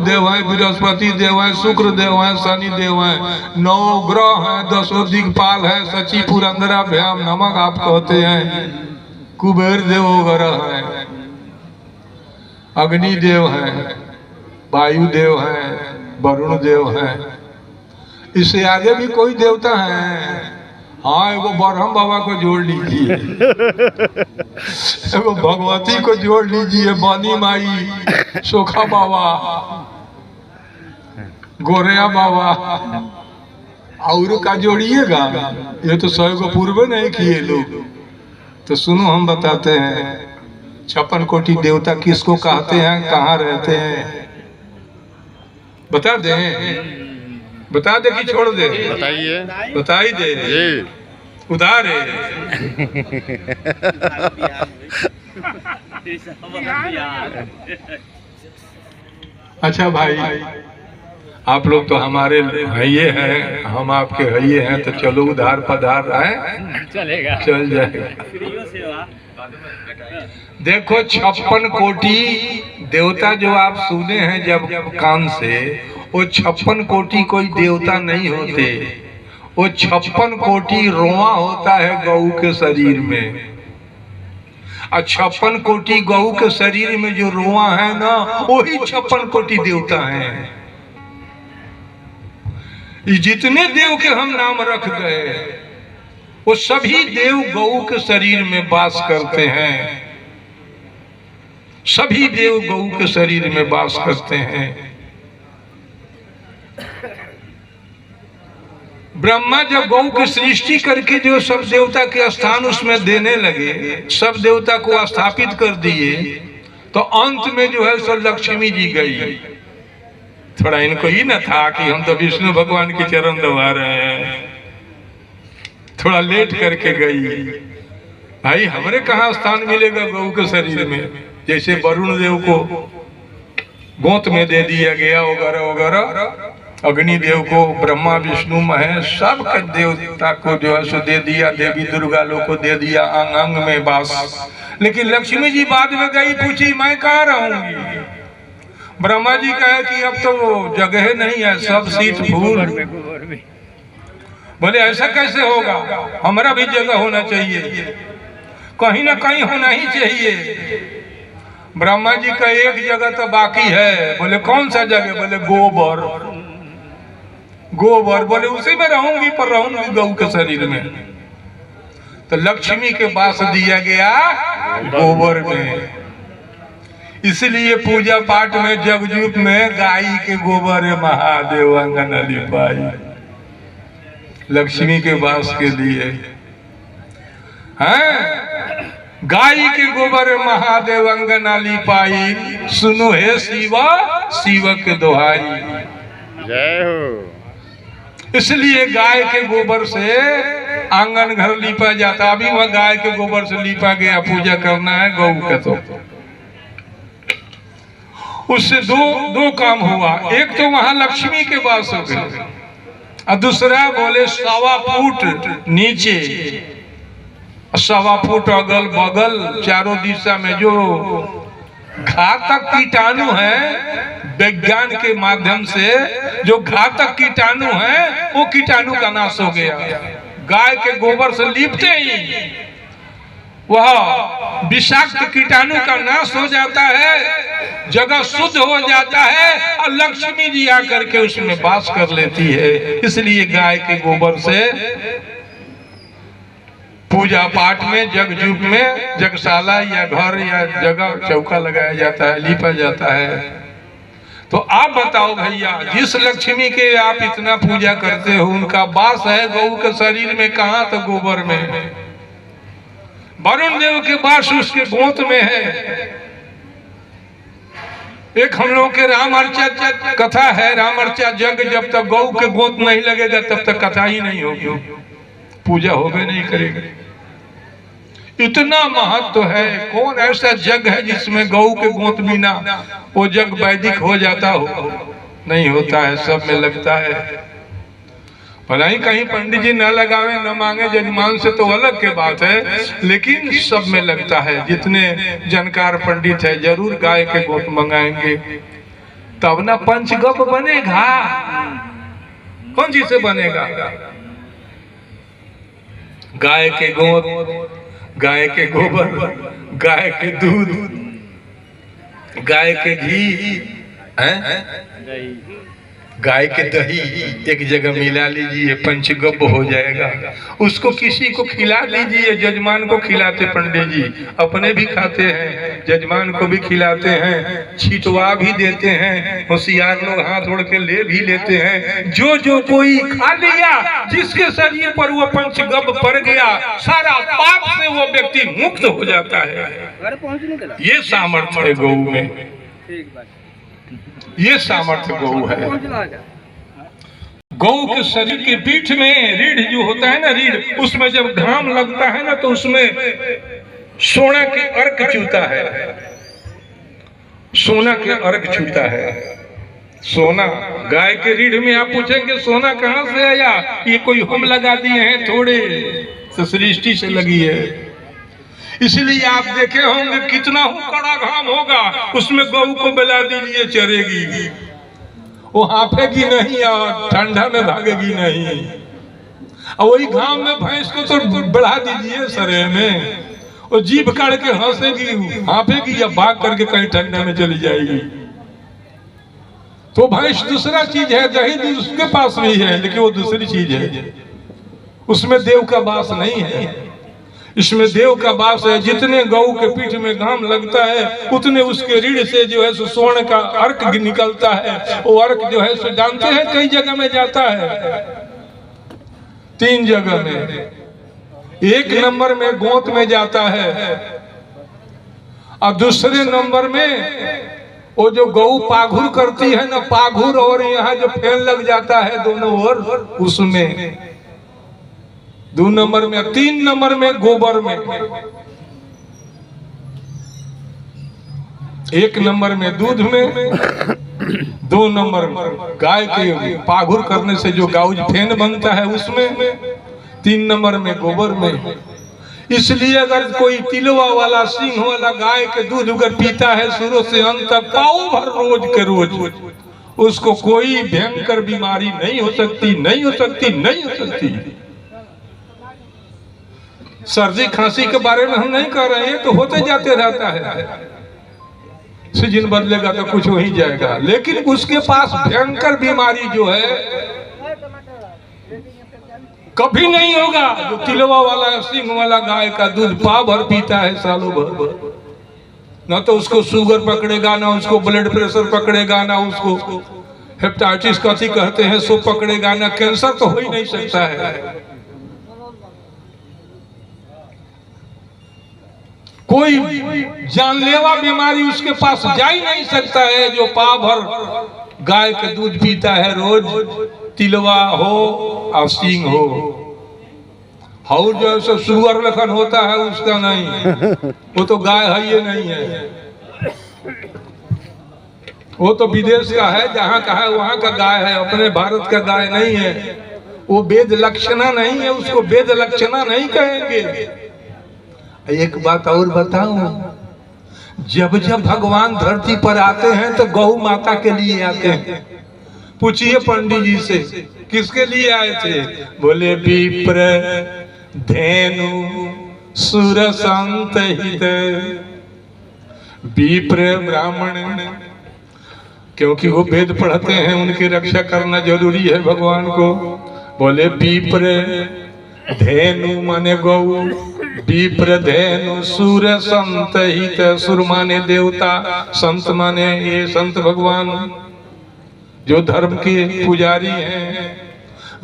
देव है, बृहस्पति देव है, शुक्र देव है, शनि देव है, 9 ग्रह है, 10 दिक्पाल है, सची पुरंदरा भ्याम नमक आप कहते हैं, कुबेर देव ग्रह है, अग्नि देव है, वायु देव है, वरुण देव है। इससे आगे भी कोई देवता है? हाँ, एगो ब्रह्म बाबा को जोड़ लीजिए, एगो भगवती को जोड़ लीजिए, बनी माई, सोखा बाबा, गोरिया बाबा, और का जोड़िएगा। ये तो 100 को पूर्व नहीं किए लोग। तो सुनो, हम बताते हैं 56 कोटि देवता किसको कहते हैं, कहाँ रहते हैं, बता दें? बता दे कि छोड़ दे? बताइए। बता ही दे जी। उधार है। अच्छा भाई, आप लोग तो हमारे हइये हैं, हम आपके हइये हैं, तो चलो उधार पधार है, चलेगा, चल जाएगा। देखो 56 कोटि देवता जो आप सुने हैं जब कान से, वो 56 कोटि कोई देवता नहीं होते। वो 56 कोटि रोआ होता है गऊ के शरीर में, और 56 कोटि गऊ के शरीर में जो रोआ है ना, वही 56 कोटि देवता हैं। ये जितने देव के हम नाम रख गए, वो सभी देव गऊ के शरीर में वास करते हैं। सभी देव गऊ के शरीर में वास करते हैं। ब्रह्मा जब गौ की सृष्टि करके जो सब देवता के स्थान उसमें देने लगे, सब देवता को स्थापित कर दिए, तो अंत में जो है सो लक्ष्मी जी गई। थोड़ा इनको ही ना था कि हम तो विष्णु भगवान के चरण दबा रहे हैं, थोड़ा लेट करके गई। भाई हमारे कहाँ स्थान मिलेगा गौ के शरीर में? जैसे वरुण देव को गोत में दे दिया गया वगैरह वगैरह, अग्नि देव को, ब्रह्मा विष्णु महेश सब के देवता को जो है सो दे दिया, देवी दुर्गा लोग को दे दिया अंग अंग में वास। लेकिन लक्ष्मी जी बाद में गई, पूछी मैं कहाँ रहूंगी? ब्रह्मा जी कहे कि अब तो जगह नहीं है, सब सीट फूल। बोले ऐसा कैसे होगा, हमारा भी जगह होना चाहिए, कहीं ना कहीं होना ही चाहिए। ब्रह्मा जी का एक जगह तो बाकी है। बोले कौन सा जगह? बोले गोबर। गोबर बोले उसी में रहूंगी, पर रहूंगी गऊ के शरीर में। तो लक्ष्मी के पास दिया गया गोबर में। इसलिए पूजा पाठ में जगजूप में गाय के गोबर है महादेव अंगन लिपाई, लक्ष्मी के वास के लिए हैं। गाय के गोबर महादेव अंगना लिपाई, सुनो हे शिवा शिव के दोहाई। जय हो। इसलिए गाय के गोबर से आंगन घर लीपा जाता। अभी वह गाय के गोबर से लीपा गया, पूजा करना है गौ के। तो उससे दो काम हुआ। एक तो वहां लक्ष्मी के वास हो गए, और दूसरा बोले 1.25 फुट नीचे, 1.25 फुट अगल बगल चारों दिशा में जो घातक कीटाणु है, विज्ञान के माध्यम से जो घातक कीटाणु है, वो कीटाणु का नाश हो गया। गाय के गोबर से लीपते ही वह विषाक्त कीटाणु का नाश हो जाता है, जगह शुद्ध हो जाता है, और लक्ष्मी जी आकर के उसमें वास कर लेती है। इसलिए गाय के गोबर से पूजा पाठ में, जगजूप में, जगशाला या घर या जगह चौका लगाया जाता है, लीपा जाता है। तो आप बताओ भैया, जिस लक्ष्मी के आप इतना पूजा करते हो, उनका वास है गऊ के शरीर में कहाँ? तो गोबर में। वरुण देव के वास उसके गोत में है। एक हम लोग के राम अर्चा कथा है, राम अर्चा जग, जब तक गौ के गोत नहीं लगेगा तब तक कथा ही नहीं होगी, पूजा होगे नहीं करेगी। इतना महत्व है। कौन ऐसा जग है जिसमें गौ के गोत बिना वो जग वैदिक हो जाता हो? नहीं होता है, सब में लगता है। भला ही कहीं पंडित जी न लगावे न मांगे जजमान से तो अलग के बात है, लेकिन सब में लगता है। जितने जानकार पंडित है जरूर गाय के गोत मंगाएंगे। तब ना पंचगप बनेगा। कौन चीज से बनेगा? गाय के गोद, गाय के गोबर, गाय के दूध, गाय के घी, गाय के दही एक जगह मिला लीजिए, पंचगप हो जाएगा। उसको किसी को खिला लीजिए, जजमान को खिलाते पंडित जी, अपने भी खाते हैं, जजमान को भी खिलाते हैं, छिटवा भी देते हैं, होशियार लोग हाथ जोड़ के ले भी लेते हैं। जो जो कोई खा लिया, जिसके शरीर पर वो पंचगप पड़ गया, सारा पाप से वो व्यक्ति मुक्त हो जाता है। ये सामर्थ्य है गौ में, ये सामर्थ्य गौ है। गौ के शरीर के पीठ में रीढ़ जो होता है ना, रीढ़, उसमें जब घाम लगता है ना, तो उसमें सोना के अर्क चूता है, सोना के अर्क छूता है। सोना गाय के रीढ़ में, आप पूछेंगे सोना कहां से आया? ये कोई हम लगा दिए हैं थोड़े, तो सृष्टि से लगी है। इसलिए आप देखे होंगे कितना कड़ा घाम होगा, उसमें गौ को बेला दीजिए, चरेगी, वो हाफेगी नहीं और ठंडा में भागेगी नहीं। और वही घाम में भैंस को तो बढ़ा दीजिए सरे में, वो जीभ काट के हंसेगी, हाफेगी या भाग करके कहीं ठंडा में चली जाएगी। तो भैंस दूसरा चीज है, दही दूध उसके पास भी है, लेकिन वो दूसरी चीज है, उसमें देव का वास नहीं है, इसमें देव का वास है। जितने गौ के पीठ में घाम लगता है, उतने उसके रीढ़ से जो है सो स्वर्ण का अर्क निकलता है। वो अर्क जो है सो जानते हैं कई जगह में जाता है, 3 जगह में। 1 नंबर में गोत में जाता है, और दूसरे नंबर में वो जो गौ पाघुर करती है ना, पाघुर, और यहाँ जो फैन लग जाता है दोनों ओर, उसमें 2 नंबर में। 3 नंबर में गोबर में, 1 नंबर में दूध में, 2 नंबर में गाय के पाघुर करने से जो गाउज फेन बनता है उसमें, 3 नंबर में गोबर में। इसलिए अगर कोई तिलवा वाला, सिंह वाला गाय के दूध अगर पीता है शुरू से अंत तक, पाव भर रोज के रोज, उसको कोई भयंकर बीमारी नहीं हो सकती, नहीं हो सकती, नहीं हो सकती। सर्दी खांसी के बारे में हम नहीं कह रहे हैं, तो होते जाते रहता है, सीजन बदलेगा तो कुछ हो ही जाएगा। लेकिन उसके पास भयंकर बीमारी जो है कभी नहीं होगा। जो तिलवा वाला, सिंह वाला गाय का दूध पाव भर पीता है सालों भर, ना तो उसको शुगर पकड़ेगा, ना उसको ब्लड प्रेशर पकड़ेगा, ना उसको हेपेटाइटिस कथी कहते हैं सो पकड़ेगा, ना कैंसर तो हो ही नहीं सकता है। कोई जानलेवा बीमारी उसके पास जा ही नहीं सकता है, जो पाव भर गाय के दूध पीता है रोज, तिलवा हो और सिंह हो। और जो है शुगर लखन होता है उसका नहीं, वो तो गाय है ये नहीं है, वो तो विदेश का है, जहाँ का है वहाँ का गाय है, अपने भारत का गाय नहीं है। वो वेद लक्षणा नहीं है, उसको वेद लक्षणा नहीं कहेंगे। एक बात और बताऊं, जब जब भगवान धरती पर आते हैं तो गौ माता के लिए आते हैं। पूछिए पंडित जी से, किसके लिए आए थे? बोले विप्र धेनु सुर संत हित। विप्र ब्राह्मण, क्योंकि वो वेद पढ़ते हैं, उनकी रक्षा करना जरूरी है भगवान को। बोले विप्र धेनु माने गौ, विप्र धेनु सुर संत हित। सुर माने देवता, संत माने ये संत भगवान जो धर्म के पुजारी हैं।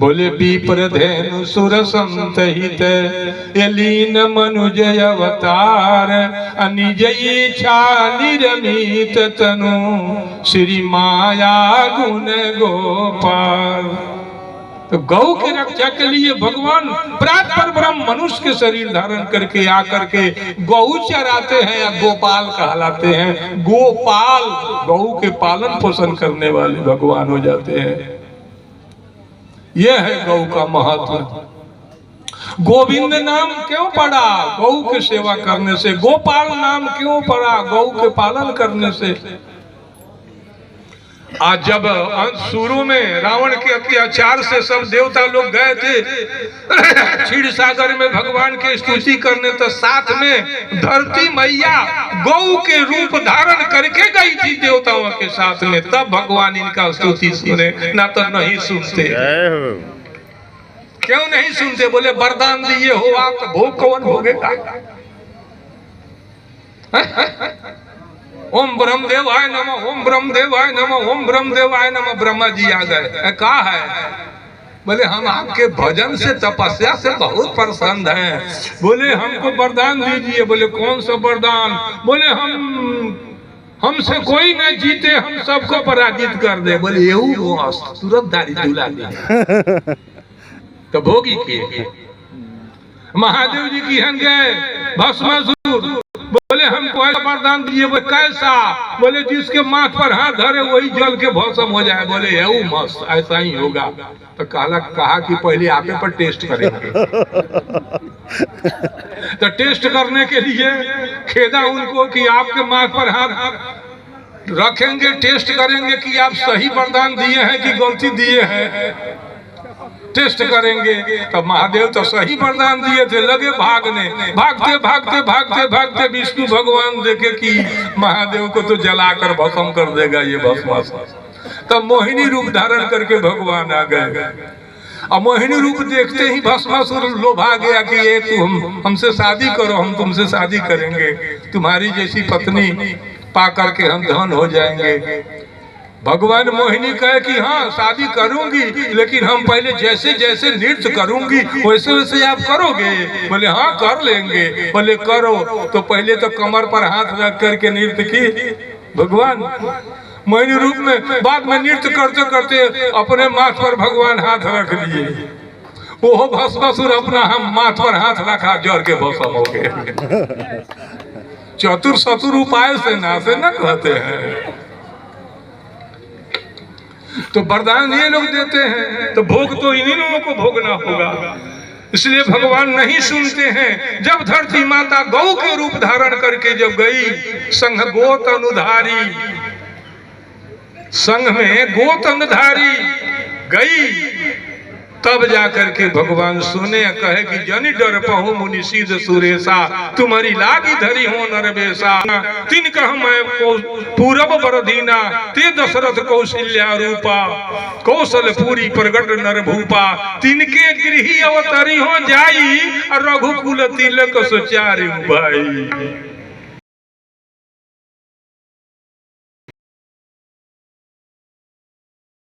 बोले विप्र धेनु सुर संत हित, लीन मनुज अवतार, निज इच्छा निरमित तनु, श्री माया गुण गोपाल। तो गौ की रक्षा के लिए भगवान प्रात पर ब्रह्म मनुष्य के शरीर धारण करके आकर के गौ चराते हैं, या गोपाल कहलाते हैं। गोपाल, गौ के पालन पोषण करने वाले भगवान हो जाते हैं। यह है गौ का महत्व। गोविंद नाम क्यों पड़ा? गौ की सेवा करने से। गोपाल नाम क्यों पड़ा? गौ के पालन करने से। आज जब शुरू में रावण के अत्याचार से सब देवता लोग गए थे क्षीर सागर में भगवान की स्तुति करने, तो साथ में धरती मैया गौ के रूप धारण करके गई थी देवताओं के साथ में, तब भगवान इनका स्तुति सुने, ना तो नहीं सुनते। क्यों नहीं सुनते? बोले वरदान दिए हो आप, तो भोग कौन भोगेगा? ओम ब्रह्मदेवाय नमः, ओम ब्रह्मदेवाय नमः, ओम ब्रह्मदेवाय नमः। ब्रह्मा जी आ गए, कहा है? बोले हम आपके भजन से तपस्या से बहुत प्रसन्न हैं, बोले हमको वरदान दीजिए। बोले कौन सा वरदान? बोले हमसे कोई न जीते, हम सबको पराजित कर दे। बोले यू तुरंत दाढ़ी दुला दी तो भोगी के महादेव जी की हन गए भस्मासुर। बोले हमको ऐसा वरदान दिए। बोले कैसा? बोले जिसके माथ पर हाथ धरे वही जल के भस्म हो जाए। बोले ये मस्त, ऐसा ही होगा। तो कहा कि पहले आप पर टेस्ट करेंगे। तो टेस्ट करने के लिए खेदा उनको कि आपके माथ पर हाथ रखेंगे, टेस्ट करेंगे कि आप सही वरदान दिए हैं कि गलती दिए हैं, टेस्ट करेंगे। तो महादेव तो सही वरदान दिए थे, लगे भागने। भागते भागते भागते भागते विष्णु भगवान देखे कि महादेव को तो जलाकर भस्म कर देगा ये भस्मासुर। तब मोहिनी रूप धारण करके भगवान आ गए। और मोहिनी रूप देखते ही भस्मासुर लोभा गया कि ये तुम हमसे शादी करो, हम तुमसे शादी करेंगे, तुम्हारी जैसी पत्नी पा करके हम धन हो जाएंगे। भगवान मोहिनी कहे कि हाँ शादी करूंगी, लेकिन हम पहले जैसे जैसे नृत्य करूंगी वैसे वैसे आप करोगे? बोले हाँ कर लेंगे। बोले करो। तो पहले तो कमर पर हाथ रख करके नृत्य की भगवान मोहिनी रूप में, बाद में नृत्य करते करते अपने माथ पर भगवान हाथ रख लिए। वो भस्मासुर अपना हम माथ पर हाथ रखा, जड़ के भस्म हो गए। चतुर सतुर उपाय से नासे न कहते हैं। तो वरदान ये लोग देते हैं, तो भोग तो इन्हीं लोगों को भोगना होगा। इसलिए भगवान नहीं सुनते हैं। जब धरती माता गौ के रूप धारण करके जब गई, संघ गोत अनुधारी, संघ में गोत अनुधारी गई, तब जाकर के भगवान सुने, कहे कि जनि डर पहु मुनि सीध सुरेशा, तुम्हारी लागी धरी हो नरवेशा, तिन कह मैं पूरब बरदीना, ते दशरथ कौशल्या रूपा, कौशल पूरी प्रगट नर भूपा, तिनके गृही अवतरी हो जाई, रघुकुल तिलक सुचारि भाई।